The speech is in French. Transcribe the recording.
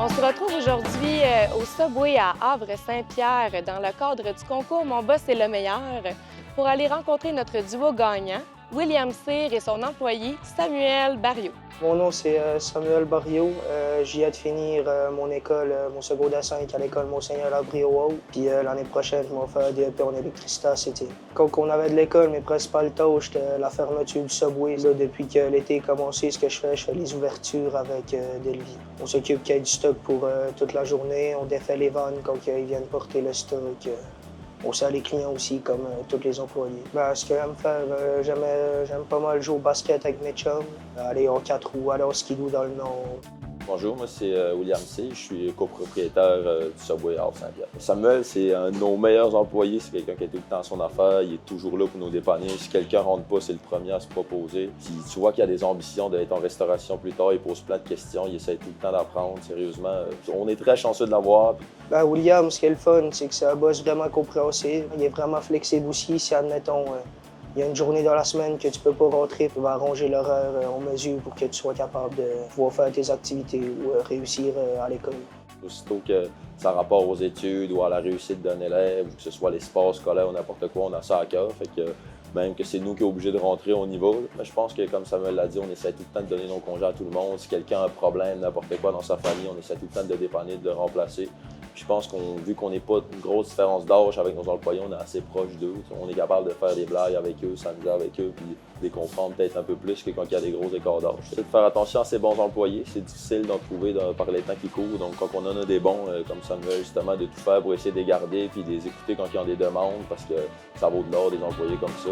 On se retrouve aujourd'hui au Subway à Havre-Saint-Pierre dans le cadre du concours Mon boss est le meilleur pour aller rencontrer notre duo gagnant, William Cyr et son employé Samuel Barriot. Mon nom, c'est Samuel Barriot. J'y ai de finir mon école, mon secondaire 5 à l'école Monseigneur Labrie-au-Haut. Puis l'année prochaine, je vais faire un DEP en électricité à CT. Quand on avait de l'école, mes principales tâches, c'était la fermeture du Subway. Là, depuis que l'été a commencé, ce que je fais les ouvertures avec Delvie. On s'occupe qu'il y ait du stock pour toute la journée. On défait les vannes quand ils viennent porter le stock. On sert les clients aussi, comme tous les employés. Ce que j'aime faire, j'aime pas mal jouer au basket avec mes chums, aller en 4 roues, aller au skidoo dans le Nord. Bonjour, moi c'est William Cyr, je suis copropriétaire du Subway à Havre-Saint-Pierre. Samuel, c'est un de nos meilleurs employés, c'est quelqu'un qui est tout le temps à son affaire, il est toujours là pour nous dépanner. Si quelqu'un rentre pas, c'est le premier à se proposer. Si tu vois qu'il a des ambitions d'être en restauration plus tard, il pose plein de questions, il essaie tout le temps d'apprendre, sérieusement. On est très chanceux de l'avoir. William, ce qui est le fun, c'est que c'est un boss vraiment compréhensif. Il est vraiment flexible aussi. Si, admettons, il y a une journée dans la semaine que tu peux pas rentrer, il va arranger l'horaire en mesure pour que tu sois capable de pouvoir faire tes activités ou réussir à l'école. Aussitôt que ça rapporte aux études ou à la réussite d'un élève, que ce soit les sports scolaires ou n'importe quoi, on a ça à cœur. Fait que même que c'est nous qui sommes obligés de rentrer au niveau. Mais je pense que, comme Samuel l'a dit, on essaie tout le temps de donner nos congés à tout le monde. Si quelqu'un a un problème, n'importe quoi dans sa famille, on essaie tout le temps de le dépanner, de le remplacer. Je pense vu qu'on n'est pas une grosse différence d'âge avec nos employés, on est assez proche d'eux. On est capable de faire des blagues avec eux, s'amuser avec eux, puis les comprendre peut-être un peu plus que quand il y a des gros écarts d'âge. C'est de faire attention à ces bons employés. C'est difficile d'en trouver par les temps qui courent. Donc quand on en a des bons, comme Samuel, justement, de tout faire pour essayer de les garder, puis de les écouter quand ils ont des demandes, parce que ça vaut de l'or des employés comme ça.